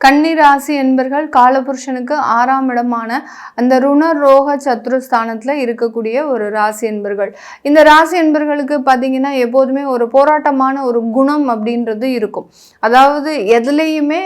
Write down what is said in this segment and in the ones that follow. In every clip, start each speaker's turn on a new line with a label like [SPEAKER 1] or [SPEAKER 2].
[SPEAKER 1] கன்னி ராசி என்பர்கள் காலபுருஷனுக்கு 6ஆம் இடமான அந்த ருணர் ரோக சத்ருஸ்தானத்தில் இருக்கக்கூடிய ஒரு ராசி என்பர்கள். இந்த ராசி என்பர்களுக்கு பார்த்தீங்கன்னா எப்போதுமே ஒரு போராட்டமான ஒரு குணம் அப்படின்றது இருக்கும். அதாவது எதுலேயுமே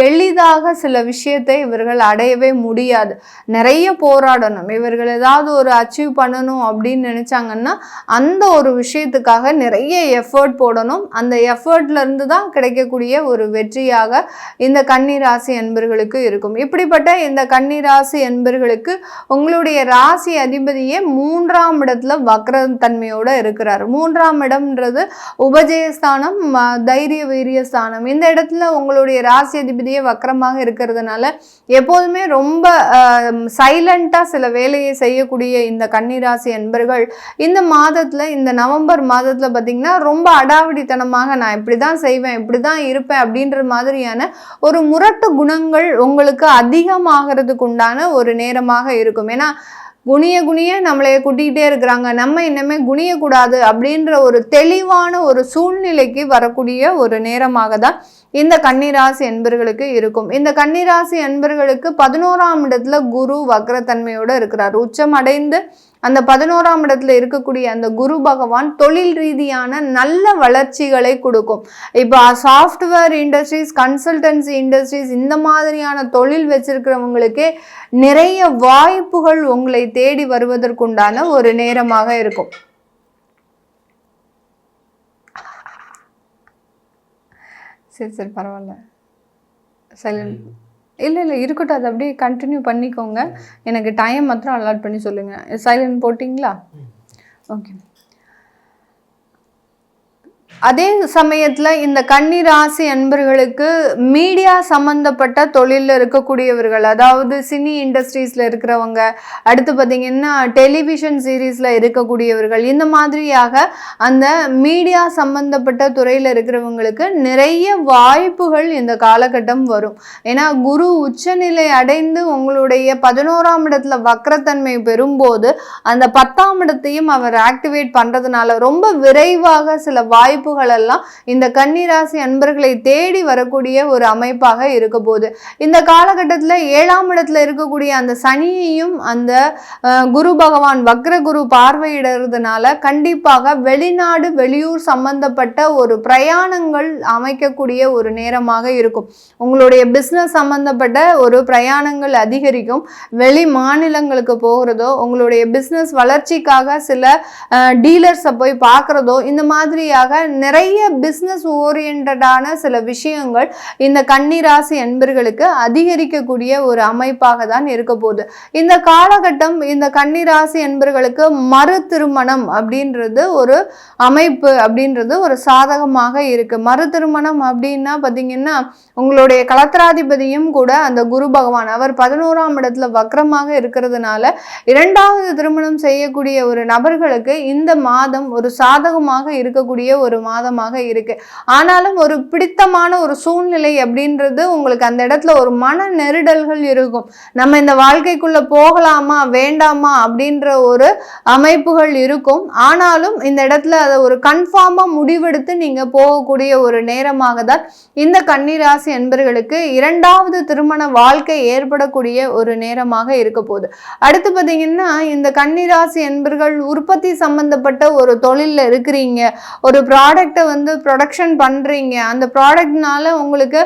[SPEAKER 1] எளிதாக சில விஷயத்தை இவர்கள் அடையவே முடியாது. நிறைய போராடணும். இவர்கள் ஏதாவது ஒரு அச்சீவ் பண்ணணும் அப்படின்னு நினச்சாங்கன்னா அந்த ஒரு விஷயத்துக்காக நிறைய எஃபர்ட் போடணும். அந்த எஃபர்ட்லேருந்து தான் கிடைக்கக்கூடிய ஒரு வெற்றியாக இந்த கன்னி ராசி என்பர்களுக்கு இருக்கும். இப்படிப்பட்ட இந்த கன்னி ராசி என்பர்களுக்கு உங்களுடைய ராசி அதிபதியே 3ஆம் இடத்துல வக்ர தன்மையோட இருக்கிறார். 3ஆம் இடம்ன்றது உபஜயஸ்தானம், தைரிய வீரிய ஸ்தானம். இந்த இடத்துல உங்களுடைய ராசி அதிபதியே வக்ரமாக இருக்கிறதுனால எப்போதுமே ரொம்ப சைலண்டா சில வேலையை செய்யக்கூடிய இந்த கன்னி ராசி என்பர்கள் இந்த மாதத்துல, இந்த நவம்பர் மாதத்துல பார்த்தீங்கன்னா ரொம்ப அடாவடித்தனமாக நான் இப்படிதான் செய்வேன், இப்படிதான் இருப்பேன் அப்படின்ற மாதிரியான ஒரு முரட்டு குணங்கள் உங்களுக்கு அதிகமாகிறதுக்கு உண்டான ஒரு நேரமாக இருக்கும். ஏன்னா குனிய நம்மளைய கூட்டிகிட்டே இருக்கிறாங்க, நம்ம இன்னமே குனியக்கூடாது அப்படின்ற ஒரு தெளிவான ஒரு சூழ்நிலைக்கு வரக்கூடிய ஒரு நேரமாக தான் இந்த கன்னிராசி என்பர்களுக்கு இருக்கும். இந்த கன்னிராசி என்பர்களுக்கு 11ஆம் இடத்துல குரு வக்ரத்தன்மையோடு இருக்கிறார். உச்சம் அடைந்து அந்த 11ஆம் இடத்துல இருக்கக்கூடிய அந்த குரு பகவான் தொழில் ரீதியான நல்ல வளர்ச்சிகளை கொடுக்கும். இப்போ சாஃப்ட்வேர் இண்டஸ்ட்ரீஸ், கன்சல்டன்சி இண்டஸ்ட்ரீஸ், இந்த மாதிரியான தொழில் வச்சிருக்கிறவங்களுக்கு நிறைய வாய்ப்புகள் உங்களை தேடி வருவதற்குண்டான ஒரு நேரமாக இருக்கும். சரி பரவாயில்ல, சைலண்ட் இல்லை இருக்கட்டும், அது அப்படியே கண்டினியூ பண்ணிக்கோங்க. எனக்கு டைம் மாத்திரம் அலாட் பண்ணி சொல்லுங்கள். சைலண்ட் போட்டிங்களா? ஓகே. அதே சமயத்தில் இந்த கன்னி ராசி அன்பர்களுக்கு மீடியா சம்மந்தப்பட்ட தொழிலில் இருக்கக்கூடியவர்கள், அதாவது சினி இண்டஸ்ட்ரீஸில் இருக்கிறவங்க, அடுத்து பார்த்திங்கன்னா டெலிவிஷன் சீரீஸில் இருக்கக்கூடியவர்கள், இந்த மாதிரியாக அந்த மீடியா சம்மந்தப்பட்ட துறையில் இருக்கிறவங்களுக்கு நிறைய வாய்ப்புகள் இந்த காலகட்டம் வரும். ஏன்னா குரு உச்சநிலை அடைந்து உங்களுடைய 11ஆம் இடத்துல வக்ரத்தன்மை பெறும்போது அந்த 10ஆம் இடத்தையும் அவர் ஆக்டிவேட் பண்ணுறதுனால ரொம்ப விரைவாக சில வாய்ப்புகள் எல்லாம் இந்த கன்னிராசி அன்பர்களை தேடி வரக்கூடிய ஒரு அமைப்பாக இருக்க போகுது. இந்த காலகட்டத்தில் 7ஆம் இடத்துல இருக்கக்கூடிய அந்த சனியையும் அந்த குரு பகவான் வக்ர குரு பார்வையிடுறதுனால கண்டிப்பாக வெளிநாடு வெளியூர் சம்பந்தப்பட்ட ஒரு பிரயாணங்கள் அமைக்கக்கூடிய ஒரு நேரமாக இருக்கும். உங்களுடைய பிஸ்னஸ் சம்பந்தப்பட்ட ஒரு பிரயாணங்கள் அதிகரிக்கும். வெளி மாநிலங்களுக்கு போகிறதோ, உங்களுடைய பிஸ்னஸ் வளர்ச்சிக்காக சில டீலர்ஸை போய் பார்க்குறதோ, இந்த மாதிரியாக நிறைய பிஸ்னஸ் ஓரியன்டான சில விஷயங்கள் இந்த கன்னிராசி என்பர்களுக்கு அதிகரிக்கக்கூடிய ஒரு அமைப்பாக தான் இருக்க போகுது. இந்த காலகட்டம் இந்த கன்னிராசி என்பர்களுக்கு மறு திருமணம் அப்படின்றது ஒரு அமைப்பு அப்படின்றது ஒரு சாதகமாக இருக்கு. மறு திருமணம் அப்படின்னா பார்த்தீங்கன்னா உங்களுடைய கலத்திராதிபதியும் கூட அந்த குரு பகவான் அவர் 11ஆம் இடத்துல வக்ரமாக இருக்கிறதுனால 2வது திருமணம் செய்யக்கூடிய ஒரு நபர்களுக்கு இந்த மாதம் ஒரு சாதகமாக இருக்கக்கூடிய ஒரு மாதமாக இருக்கு. ஆனாலும் ஒரு பிடித்தமான ஒரு சூழ்நிலை அப்படின்றது உங்களுக்கு அந்த இடத்துல ஒரு மன நெருடல்கள் இருக்கும். நம்ம இந்த வாழ்க்கைக்குள்ள போகலாமா வேண்டாமா அப்படின்ற ஒரு அமைப்புகள் இருக்கும். ஆனாலும் இந்த இடத்துல அதை ஒரு கன்ஃபார்மா முடிவெடுத்து நீங்க போகக்கூடிய ஒரு நேரமாக தான் இந்த கன்னிராசி என்பர்களுக்கு 2வது திருமண வாழ்க்கை ஏற்படக்கூடிய ஒரு நேரமாக இருக்க போகுது. அடுத்து பார்த்தீங்கன்னா இந்த கன்னிராசி என்பர்கள் உற்பத்தி சம்பந்தப்பட்ட ஒரு தொழிலில் இருக்கிறீங்க, ஒரு ப்ராடக்டை ப்ரொடக்ஷன் பண்றீங்க, அந்த ப்ராடக்ட்னால உங்களுக்கு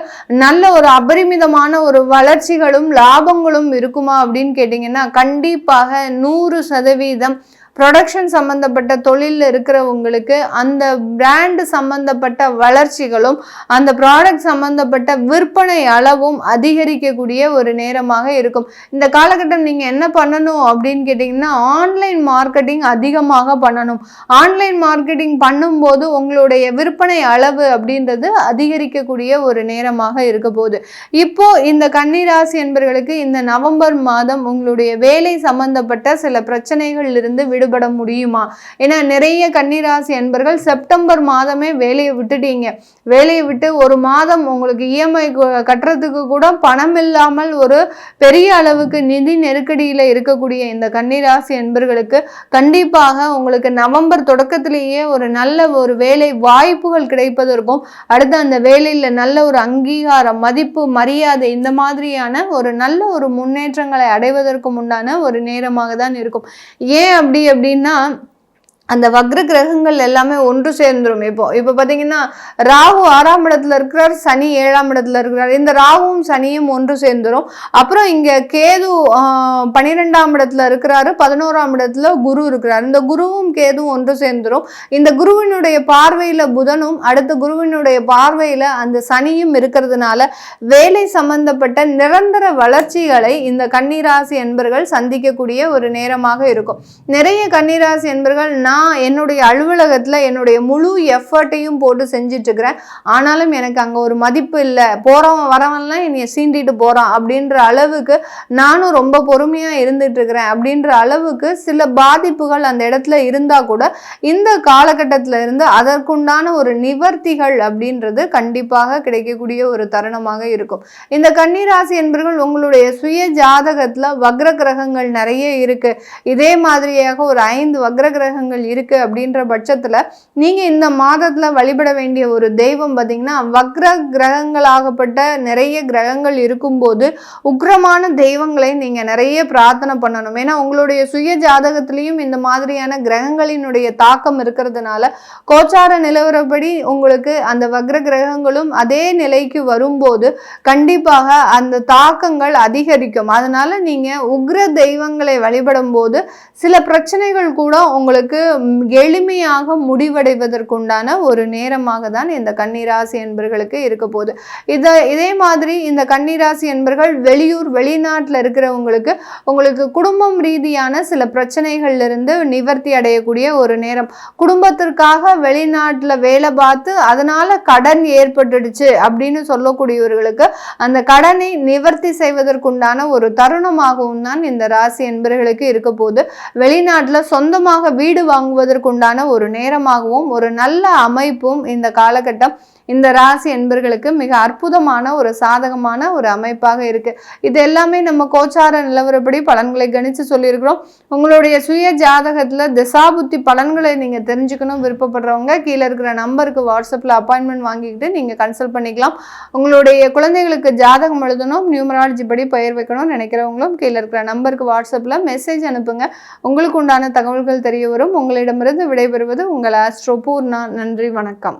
[SPEAKER 1] நல்ல ஒரு அபரிமிதமான ஒரு வளர்ச்சிகளும் லாபங்களும் இருக்குமா அப்படின்னு கேட்டிங்கன்னா கண்டிப்பாக 100% ப்ரொடக்ஷன் சம்மந்தப்பட்ட தொழிலில் இருக்கிறவங்களுக்கு அந்த பிராண்டு சம்மந்தப்பட்ட வளர்ச்சிகளும் அந்த ப்ராடக்ட் சம்மந்தப்பட்ட விற்பனை அளவும் அதிகரிக்கக்கூடிய ஒரு நேரமாக இருக்கும். இந்த காலகட்டம் நீங்கள் என்ன பண்ணணும் அப்படின்னு கேட்டிங்கன்னா ஆன்லைன் மார்க்கெட்டிங் அதிகமாக பண்ணணும். ஆன்லைன் மார்க்கெட்டிங் பண்ணும்போது உங்களுடைய விற்பனை அளவு அப்படின்றது அதிகரிக்கக்கூடிய ஒரு நேரமாக இருக்க போகுது. இப்போ இந்த கன்னிராசி என்பவர்களுக்கு இந்த நவம்பர் மாதம் உங்களுடைய வேலை சம்பந்தப்பட்ட சில பிரச்சனைகள் இருந்து ஈடுபட முடியுமா? ஏன்னா நிறைய கன்னிராசி அன்பர்கள் செப்டம்பர் மாதமே வேலையை விட்டுட்டீங்க. வேலையை விட்டு ஒரு மாதம் உங்களுக்கு இஎம்ஐ கட்டுறதுக்கு கூட பணம் இல்லாமல் ஒரு பெரிய அளவுக்கு நிதி நெருக்கடியில் இருக்கக்கூடிய இந்த கன்னிராசி அன்பர்களுக்கு கண்டிப்பாக உங்களுக்கு நவம்பர் தொடக்கத்திலேயே ஒரு நல்ல ஒரு வேலை வாய்ப்புகள் கிடைப்பதற்கும், அடுத்து அந்த வேலையில் நல்ல ஒரு அங்கீகாரம், மதிப்பு, மரியாதை இந்த மாதிரியான ஒரு நல்ல ஒரு முன்னேற்றங்களை அடைவதற்கும் உண்டான ஒரு நேரமாக தான் இருக்கும். ஏன் அப்படின்னா அந்த வக்ர கிரகங்கள் எல்லாமே ஒன்று சேர்ந்துரும். இப்போ பார்த்தீங்கன்னா ராகு 6ஆம் இடத்துல இருக்கிறார், சனி 7ஆம் இடத்துல இருக்கிறார். இந்த ராகுவும் சனியும் ஒன்று சேர்ந்துரும். அப்புறம் இங்கே கேது 12ஆம் இடத்துல இருக்கிறாரு, 11ஆம் இடத்துல குரு இருக்கிறார். இந்த குருவும் கேதுவும் ஒன்று சேர்ந்துரும். இந்த குருவினுடைய பார்வையில் புதனும், அடுத்த குருவினுடைய பார்வையில் அந்த சனியும் இருக்கிறதுனால வேலை சம்பந்தப்பட்ட நிரந்தர வளர்ச்சிகளை இந்த கன்னிராசி என்பர்கள் சந்திக்கக்கூடிய ஒரு நேரமாக இருக்கும். நிறைய கன்னிராசி என்பர்கள் என்னுடைய அலுவலகத்தில் என்னுடைய முழு எஃபர்ட்டையும் போட்டு செஞ்சுட்டு இருக்கிறேன், ஆனாலும் எனக்கு அங்கே ஒரு மதிப்பு இல்லை, போகிறவன் வரவன்லாம் என்னை சீண்டிட்டு போகிறான் அப்படின்ற அளவுக்கு நானும் ரொம்ப பொறுமையாக இருந்துட்டு இருக்கிறேன் அப்படின்ற அளவுக்கு சில பாதிப்புகள் அந்த இடத்துல இருந்தால் கூட இந்த காலகட்டத்தில் இருந்து அதற்குண்டான ஒரு நிவர்த்திகள் அப்படின்றது கண்டிப்பாக கிடைக்கக்கூடிய ஒரு தருணமாக இருக்கும். இந்த கன்னிராசி என்பவர்கள் உங்களுடைய சுய ஜாதகத்தில் வக்ர கிரகங்கள் நிறைய இருக்கு, இதே மாதிரியாக ஒரு 5 வக்ர கிரகங்கள் இருக்கு அப்படின்ற பட்சத்துல நீங்க இந்த மாதத்துல வழிபட வேண்டிய ஒரு தெய்வம் பார்த்தீங்கன்னா வக்ர கிரகங்களாகப்பட்ட நிறைய கிரகங்கள் இருக்கும்போது உக்ரமான தெய்வங்களை நீங்க நிறைய பிரார்த்தனை பண்ணணும். ஏன்னா உங்களுடைய சுய ஜாதகத்திலையும் இந்த மாதிரியான கிரகங்களினுடைய தாக்கம் இருக்கிறதுனால கோச்சார நிலவரப்படி உங்களுக்கு அந்த வக்ர கிரகங்களும் அதே நிலைக்கு வரும்போது கண்டிப்பாக அந்த தாக்கங்கள் அதிகரிக்கும். அதனால நீங்க உக்ர தெய்வங்களை வழிபடும் போது சில பிரச்சனைகள் கூட உங்களுக்கு எளிமையாக முடிவடைவதற்குண்டான ஒரு நேரமாக தான் இந்த கன்னிராசி என்பர்களுக்கு இருக்க போகுது. இதே மாதிரி இந்த கன்னிராசி என்பர்கள் வெளியூர் வெளிநாட்டில் இருக்கிறவங்களுக்கு உங்களுக்கு குடும்பம் ரீதியான சில பிரச்சனைகள்ல இருந்து நிவர்த்தி அடையக்கூடிய ஒரு நேரம். குடும்பத்திற்காக வெளிநாட்டில் வேலை பார்த்து அதனால கடன் ஏற்பட்டுடுச்சு அப்படின்னு சொல்லக்கூடியவர்களுக்கு அந்த கடனை நிவர்த்தி செய்வதற்குண்டான ஒரு தருணமாகவும் தான் இந்த ராசி என்பர்களுக்கு இருக்க போகுது. வெளிநாட்டில் சொந்தமாக வீடு வாங்குவதற்குண்டான ஒரு நேரமாகவும் ஒரு நல்ல அமைப்பும் இந்த காலகட்டம் இந்த ராசி என்பர்களுக்கு மிக அற்புதமான ஒரு சாதகமான ஒரு அமைப்பாக இருக்கு. இது எல்லாமே நம்ம கோச்சார நிலவரப்படி பலன்களை கணிச்சு சொல்லியிருக்கிறோம். உங்களுடைய சுய ஜாதகத்துல திசாபுத்தி பலன்களை நீங்க தெரிஞ்சுக்கணும் விருப்பப்படுறவங்க கீழே இருக்கிற நம்பருக்கு வாட்ஸ்அப்ல அப்பாயின்மெண்ட் வாங்கிக்கிட்டு நீங்க கன்சல்ட் பண்ணிக்கலாம். உங்களுடைய குழந்தைகளுக்கு ஜாதகம் எழுதணும், நியூமராலஜி படி பெயர் வைக்கணும்னு நினைக்கிறவங்களும் கீழே இருக்கிற நம்பருக்கு வாட்ஸ்அப்ல மெசேஜ் அனுப்புங்க. உங்களுக்கு உண்டான தகவல்கள் தெரிய வரும். உங்களிடமிருந்து விடைபெறுவது உங்கள் ஆஸ்ட்ரோ பூர்ணா. நன்றி, வணக்கம்.